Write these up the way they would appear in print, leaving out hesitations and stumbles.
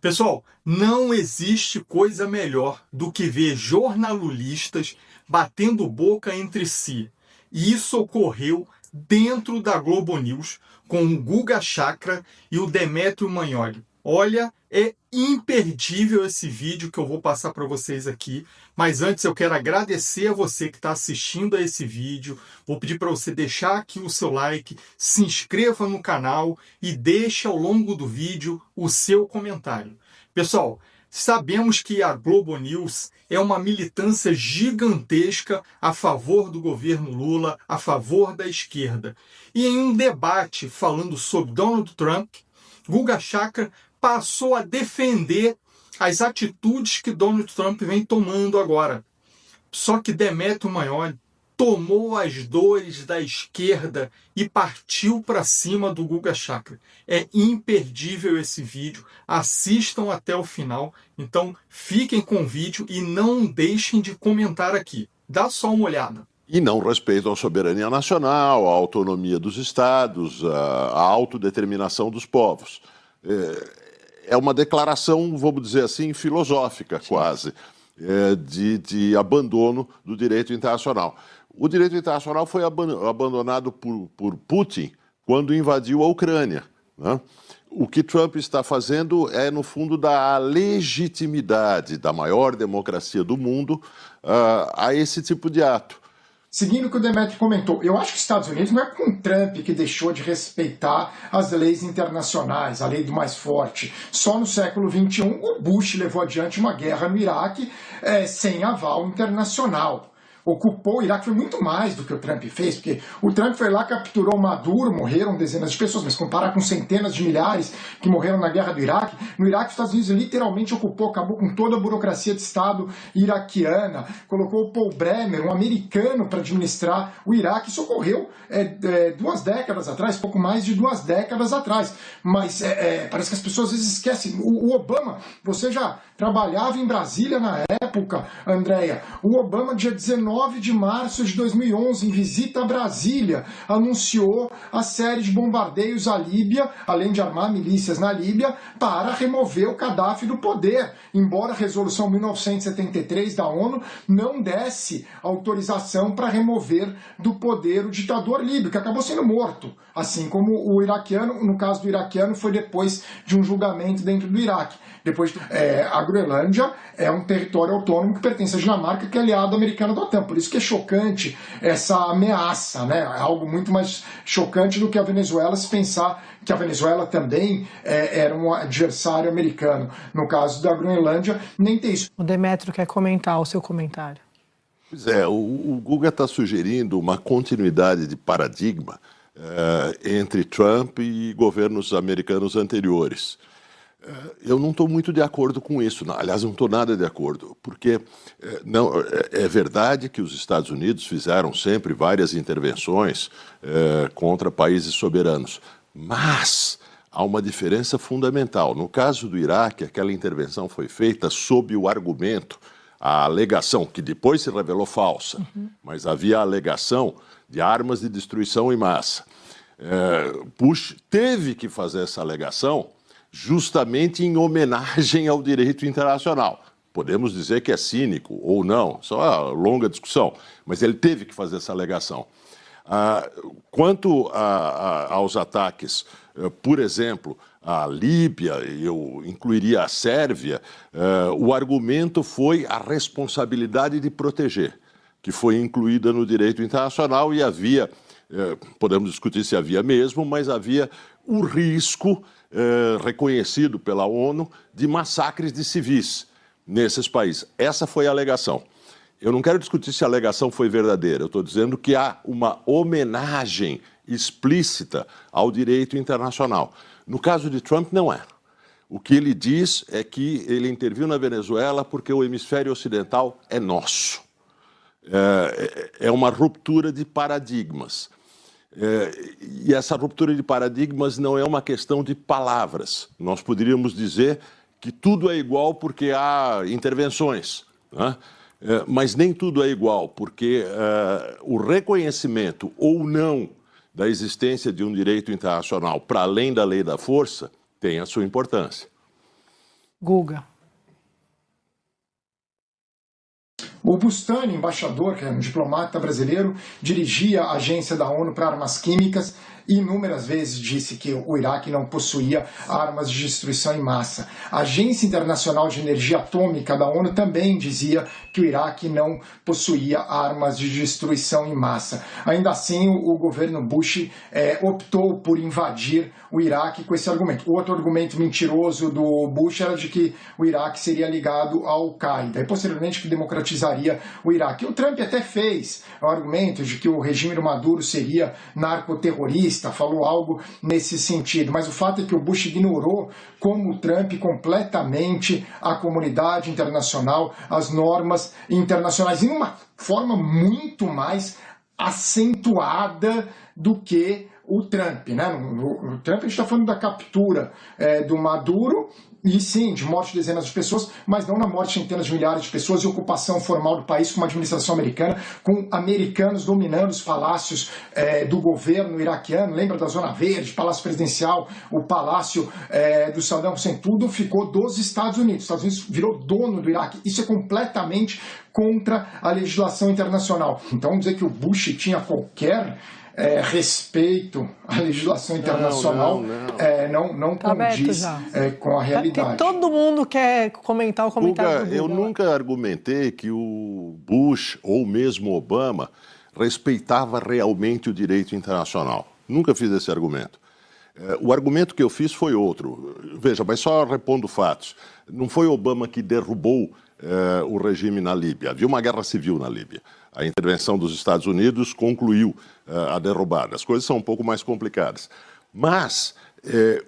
Pessoal, não existe coisa melhor do que ver jornalistas batendo boca entre si. E isso ocorreu dentro da Globo News com o Guga Chakra e o Demetrio Magnoli. Olha, é imperdível esse vídeo que eu vou passar para vocês aqui. Mas antes eu quero agradecer a você que está assistindo a esse vídeo. Vou pedir para você deixar aqui o seu like, se inscreva no canal e deixe ao longo do vídeo o seu comentário. Pessoal, sabemos que a Globo News é uma militância gigantesca a favor do governo Lula, a favor da esquerda. E em um debate falando sobre Donald Trump, Guga Chakra passou a defender as atitudes que Donald Trump vem tomando agora. Só que Demetrio Magnoli tomou as dores da esquerda e partiu para cima do Guga Chakra. É imperdível esse vídeo, assistam até o final, então fiquem com o vídeo e não deixem de comentar aqui. Dá só uma olhada. E não respeitam a soberania nacional, a autonomia dos estados, a autodeterminação dos povos. É uma declaração, vamos dizer assim, filosófica quase, de abandono do direito internacional. O direito internacional foi abandonado por Putin quando invadiu a Ucrânia, né? O que Trump está fazendo é, no fundo, dar a legitimidade da maior democracia do mundo a esse tipo de ato. Seguindo o que o Demetrio comentou, eu acho que os Estados Unidos não é com Trump que deixou de respeitar as leis internacionais, a lei do mais forte. Só no século XXI o Bush levou adiante uma guerra no Iraque sem aval internacional. Ocupou o Iraque, foi muito mais do que o Trump fez, porque o Trump foi lá, capturou Maduro, morreram dezenas de pessoas, mas comparar com centenas de milhares que morreram na guerra do Iraque, no Iraque os Estados Unidos literalmente ocupou, acabou com toda a burocracia de Estado iraquiana, colocou o Paul Bremer, um americano, para administrar o Iraque. Isso ocorreu 2 décadas atrás, pouco mais de 2 décadas atrás, mas parece que as pessoas às vezes esquecem. O Obama, você já trabalhava em Brasília na época, Andréia. O Obama, dia 19 de março de 2011, em visita a Brasília, anunciou a série de bombardeios à Líbia, além de armar milícias na Líbia, para remover o Gaddafi do poder. Embora a resolução 1973 da ONU não desse autorização para remover do poder o ditador líbio, que acabou sendo morto. Assim como o iraquiano, no caso do iraquiano, foi depois de um julgamento dentro do Iraque. Depois, a Groenlândia é um território autônomo que pertence à Dinamarca, que é aliado americano da OTAN. Por isso que é chocante essa ameaça, né? É algo muito mais chocante do que a Venezuela, se pensar que a Venezuela também era um adversário americano. No caso da Groenlândia, nem tem isso. O Demetrio quer comentar o seu comentário. Pois é, o Guga está sugerindo uma continuidade de paradigma entre Trump e governos americanos anteriores. Eu não estou muito de acordo com isso, aliás, não estou nada de acordo, porque é verdade que os Estados Unidos fizeram sempre várias intervenções contra países soberanos, mas há uma diferença fundamental. No caso do Iraque, aquela intervenção foi feita sob o argumento, a alegação, que depois se revelou falsa, mas havia a alegação de armas de destruição em massa. Bush teve que fazer essa alegação justamente em homenagem ao direito internacional. Podemos dizer que é cínico ou não, só uma longa discussão, mas ele teve que fazer essa alegação. Quanto aos ataques, por exemplo, à Líbia, eu incluiria a Sérvia, o argumento foi a responsabilidade de proteger, que foi incluída no direito internacional e havia, podemos discutir se havia mesmo, mas havia o risco reconhecido pela ONU de massacres de civis nesses países. Essa foi a alegação. Eu não quero discutir se a alegação foi verdadeira, eu estou dizendo que há uma homenagem explícita ao direito internacional. No caso de Trump, não é. O que ele diz é que ele interviu na Venezuela porque o hemisfério ocidental é nosso. É uma ruptura de paradigmas. E essa ruptura de paradigmas não é uma questão de palavras. Nós poderíamos dizer que tudo é igual porque há intervenções, né? Mas nem tudo é igual, porque o reconhecimento ou não da existência de um direito internacional para além da lei da força tem a sua importância. Guga. O Bustani, embaixador, que é um diplomata brasileiro, dirigia a Agência da ONU para Armas Químicas e inúmeras vezes disse que o Iraque não possuía armas de destruição em massa. A Agência Internacional de Energia Atômica da ONU também dizia que o Iraque não possuía armas de destruição em massa. Ainda assim, o governo Bush optou por invadir o Iraque com esse argumento. O outro argumento mentiroso do Bush era de que o Iraque seria ligado à Al-Qaeda e posteriormente que democratizaria o Iraque. O Trump até fez o argumento de que o regime do Maduro seria narcoterrorista, falou algo nesse sentido, mas o fato é que o Bush ignorou, como o Trump, completamente a comunidade internacional, as normas internacionais, em uma forma muito mais acentuada do que o Trump, né? O Trump, a gente está falando da captura do Maduro, e sim, de morte de dezenas de pessoas, mas não na morte de centenas de milhares de pessoas e ocupação formal do país com uma administração americana, com americanos dominando os palácios do governo iraquiano. Lembra da Zona Verde, Palácio Presidencial, o Palácio do Saddam Hussein, tudo ficou dos Estados Unidos. Os Estados Unidos virou dono do Iraque. Isso é completamente contra a legislação internacional. Então, vamos dizer que o Bush tinha qualquer respeito à legislação internacional não condiz com a realidade. Todo mundo quer comentar o comentário do Guga. Eu nunca argumentei que o Bush ou mesmo Obama respeitava realmente o direito internacional. Nunca fiz esse argumento. O argumento que eu fiz foi outro. Veja, mas só repondo fatos. Não foi Obama que derrubou o regime na Líbia. Havia uma guerra civil na Líbia. A intervenção dos Estados Unidos concluiu a derrubada. As coisas são um pouco mais complicadas. Mas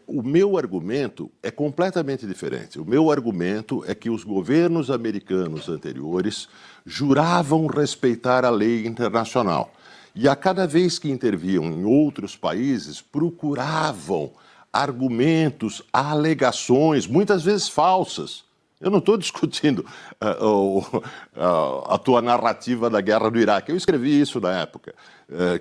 o meu argumento é completamente diferente. O meu argumento é que os governos americanos anteriores juravam respeitar a lei internacional. E a cada vez que interviam em outros países, procuravam argumentos, alegações, muitas vezes falsas. Eu não estou discutindo a tua narrativa da guerra do Iraque. Eu escrevi isso na época,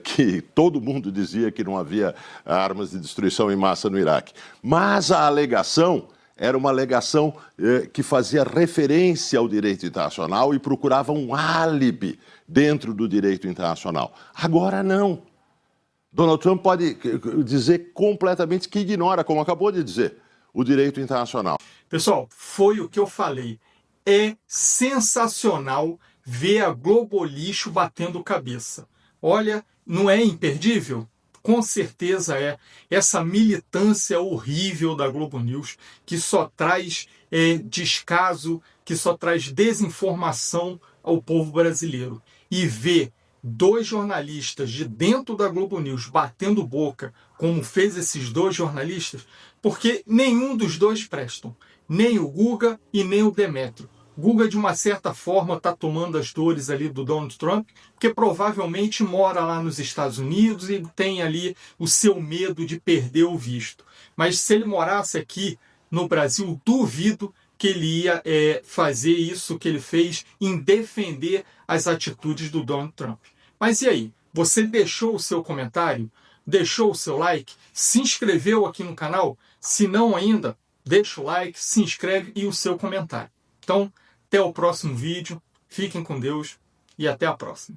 que todo mundo dizia que não havia armas de destruição em massa no Iraque. Mas a alegação era uma alegação que fazia referência ao direito internacional e procurava um álibi dentro do direito internacional. Agora não. Donald Trump pode dizer completamente que ignora, como acabou de dizer, o direito internacional. Pessoal, foi o que eu falei. É sensacional ver a Globo Lixo batendo cabeça. Olha, não é imperdível? Com certeza é. Essa militância horrível da Globo News, que só traz descaso, que só traz desinformação ao povo brasileiro. E ver dois jornalistas de dentro da Globo News batendo boca, como fez esses dois jornalistas, porque nenhum dos dois prestam. Nem o Guga e nem o Demétrio. Guga, de uma certa forma, está tomando as dores ali do Donald Trump, porque provavelmente mora lá nos Estados Unidos e tem ali o seu medo de perder o visto. Mas se ele morasse aqui no Brasil, duvido que ele ia fazer isso que ele fez em defender as atitudes do Donald Trump. Mas e aí? Você deixou o seu comentário? Deixou o seu like? Se inscreveu aqui no canal? Se não ainda, deixa o like, se inscreve e o seu comentário. Então, até o próximo vídeo. Fiquem com Deus e até a próxima.